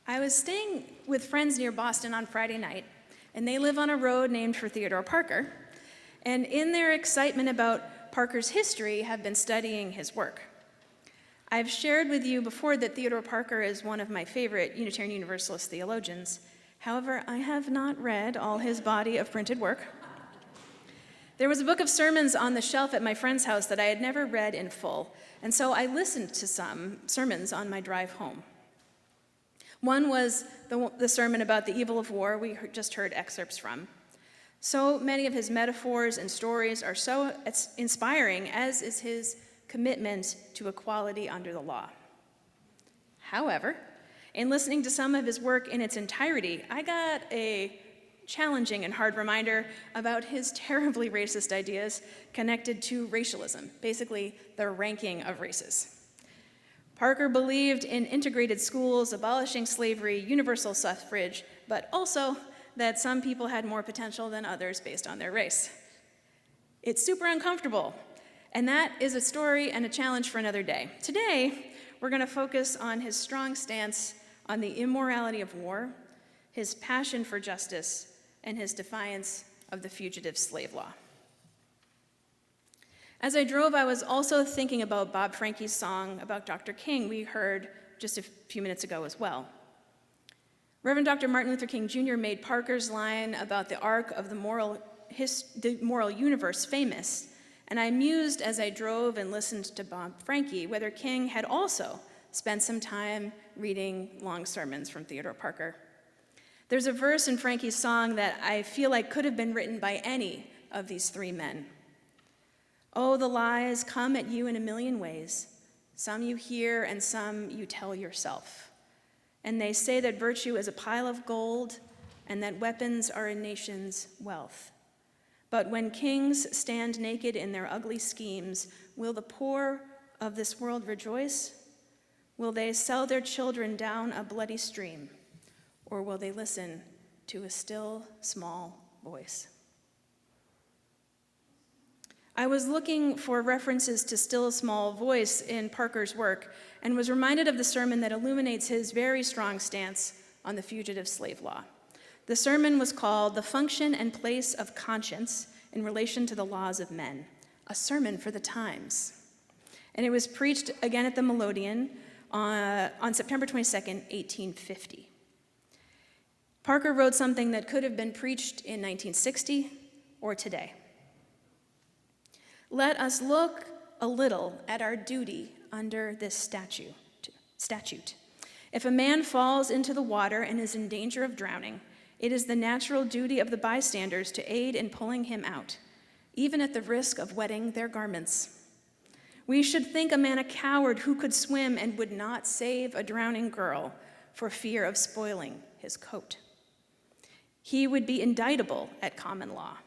I was staying with friends near Boston on Friday night, and they live on a road named for Theodore Parker, and in their excitement about Parker's history, have been studying his work. I've shared with you before that Theodore Parker is one of my favorite Unitarian Universalist theologians. However, I have not read all his body of printed work. There was a book of sermons on the shelf at my friend's house that I had never read in full, and so I listened to some sermons on my drive home. One was the sermon about the evil of war we just heard excerpts from. So many of his metaphors and stories are so inspiring, as is his commitment to equality under the law. However, in listening to some of his work in its entirety, I got a challenging and hard reminder about his terribly racist ideas connected to racialism, basically the ranking of races. Parker believed in integrated schools, abolishing slavery, universal suffrage, but also that some people had more potential than others based on their race. It's super uncomfortable, and that is a story and a challenge for another day. Today, we're going to focus on his strong stance on the immorality of war, his passion for justice, and his defiance of the fugitive slave law. As I drove, I was also thinking about Bob Frankie's song about Dr. King we heard just a few minutes ago as well. Reverend Dr. Martin Luther King Jr. made Parker's line about the arc of the moral universe famous, and I mused as I drove and listened to Bob Frankie whether King had also spent some time reading long sermons from Theodore Parker. There's a verse in Frankie's song that I feel like could have been written by any of these three men. Oh, the lies come at you in a million ways. Some you hear and some you tell yourself. And they say that virtue is a pile of gold and that weapons are a nation's wealth. But when kings stand naked in their ugly schemes, will the poor of this world rejoice? Will they sell their children down a bloody stream? Or will they listen to a still, small voice? I was looking for references to still, small voice in Parker's work and was reminded of the sermon that illuminates his very strong stance on the fugitive slave law. The sermon was called "The Function and Place of Conscience in Relation to the Laws of Men," a sermon for the times. And it was preached again at the Melodeon on September 22nd, 1850. Parker wrote something that could have been preached in 1960 or today. Let us look a little at our duty under this statute. If a man falls into the water and is in danger of drowning, it is the natural duty of the bystanders to aid in pulling him out, even at the risk of wetting their garments. We should think a man a coward who could swim and would not save a drowning girl for fear of spoiling his coat. He would be indictable at common law.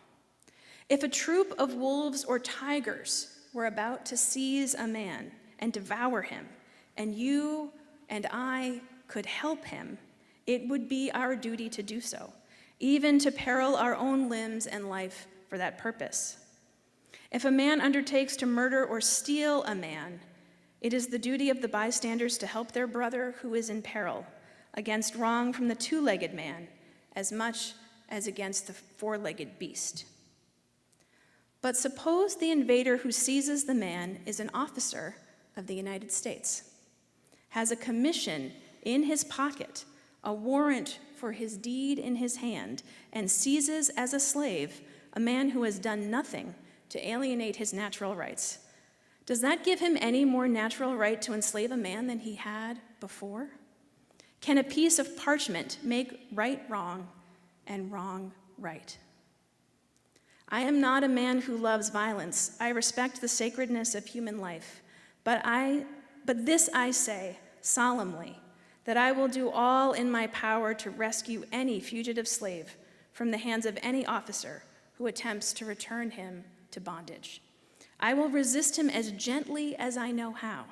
If a troop of wolves or tigers were about to seize a man and devour him, and you and I could help him, it would be our duty to do so, even to peril our own limbs and life for that purpose. If a man undertakes to murder or steal a man, it is the duty of the bystanders to help their brother who is in peril against wrong from the two-legged man as much as against the four-legged beast. But suppose the invader who seizes the man is an officer of the United States, has a commission in his pocket, a warrant for his deed in his hand, and seizes as a slave a man who has done nothing to alienate his natural rights. Does that give him any more natural right to enslave a man than he had before? Can a piece of parchment make right wrong and wrong right? I am not a man who loves violence. I respect the sacredness of human life. But this I say solemnly, that I will do all in my power to rescue any fugitive slave from the hands of any officer who attempts to return him to bondage. I will resist him as gently as I know how,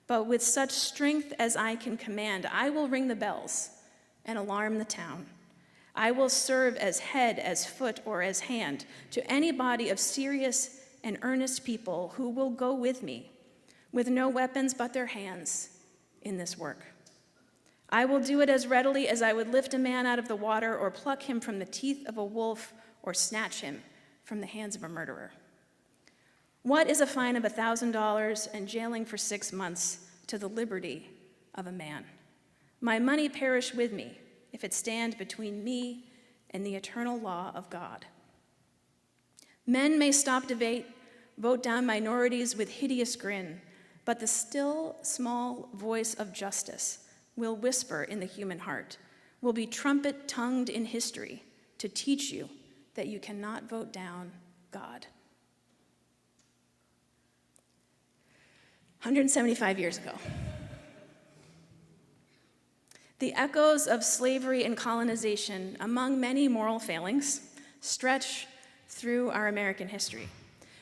but with such strength as I can command. I will ring the bells and alarm the town. I will serve as head, as foot, or as hand to any body of serious and earnest people who will go with me, with no weapons but their hands, in this work. I will do it as readily as I would lift a man out of the water or pluck him from the teeth of a wolf or snatch him from the hands of a murderer. What is a fine of $1,000 and jailing for 6 months to the liberty of a man? My money perish with me if it stand between me and the eternal law of God. Men may stop debate, vote down minorities with hideous grin, but the still small voice of justice will whisper in the human heart, will be trumpet-tongued in history to teach you that you cannot vote down God. 175 years ago. The echoes of slavery and colonization, among many moral failings, stretch through our American history,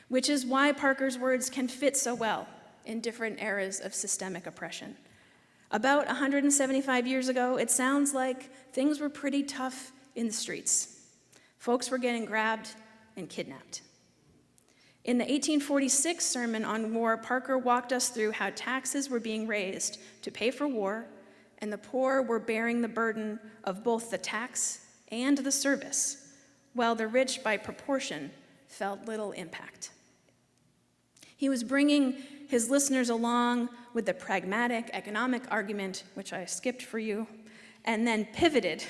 which is why Parker's words can fit so well in different eras of systemic oppression. About 175 years ago, it sounds like things were pretty tough in the streets. Folks were getting grabbed and kidnapped. In the 1846 sermon on war, Parker walked us through how taxes were being raised to pay for war, and the poor were bearing the burden of both the tax and the service, while the rich, by proportion, felt little impact. He was bringing his listeners along with the pragmatic economic argument, which I skipped for you, and then pivoted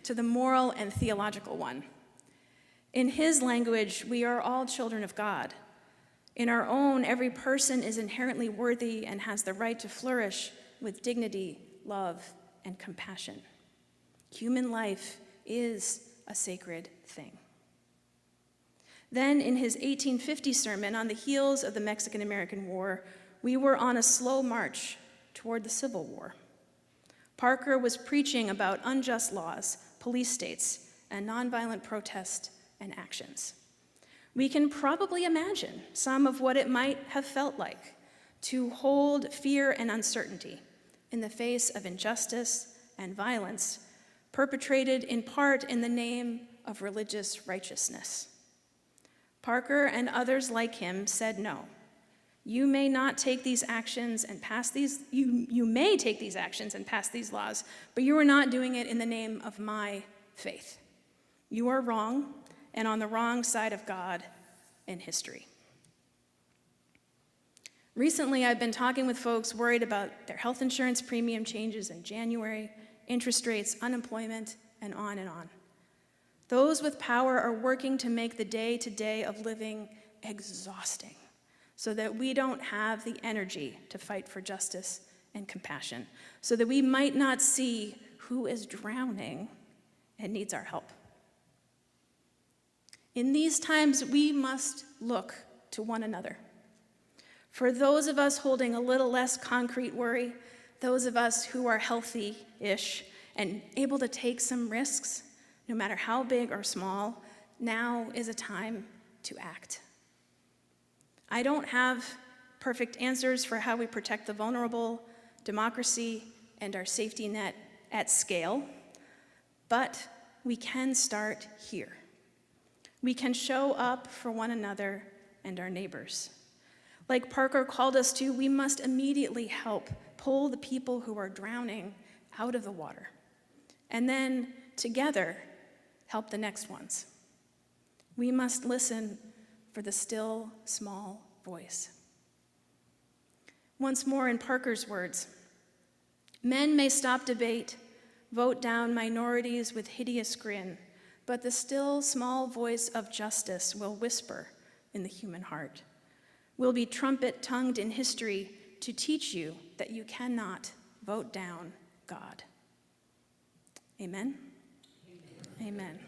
to the moral and theological one. In his language, we are all children of God. In our own, every person is inherently worthy and has the right to flourish with dignity, love, and compassion. Human life is a sacred thing. Then, in his 1850 sermon, on the heels of the Mexican-American War, we were on a slow march toward the Civil War. Parker was preaching about unjust laws, police states, and nonviolent protest and actions. We can probably imagine some of what it might have felt like to hold fear and uncertainty in the face of injustice and violence perpetrated in part in the name of religious righteousness. Parker and others like him said no. You may not take these actions and pass these, you may take these actions and pass these laws, but you are not doing it in the name of my faith. You are wrong and on the wrong side of God and history. Recently, I've been talking with folks worried about their health insurance premium changes in January, interest rates, unemployment, and on and on. Those with power are working to make the day-to-day of living exhausting so that we don't have the energy to fight for justice and compassion, so that we might not see who is drowning and needs our help. In these times, we must look to one another. For those of us holding a little less concrete worry, those of us who are healthy-ish and able to take some risks, no matter how big or small, now is a time to act. I don't have perfect answers for how we protect the vulnerable, democracy, and our safety net at scale, but we can start here. We can show up for one another and our neighbors. Like Parker called us to, we must immediately help pull the people who are drowning out of the water, and then together help the next ones. We must listen for the still, small voice. Once more in Parker's words, men may stop debate, vote down minorities with hideous grin, but the still, small voice of justice will whisper in the human heart, will be trumpet-tongued in history to teach you that you cannot vote down God. Amen? Amen.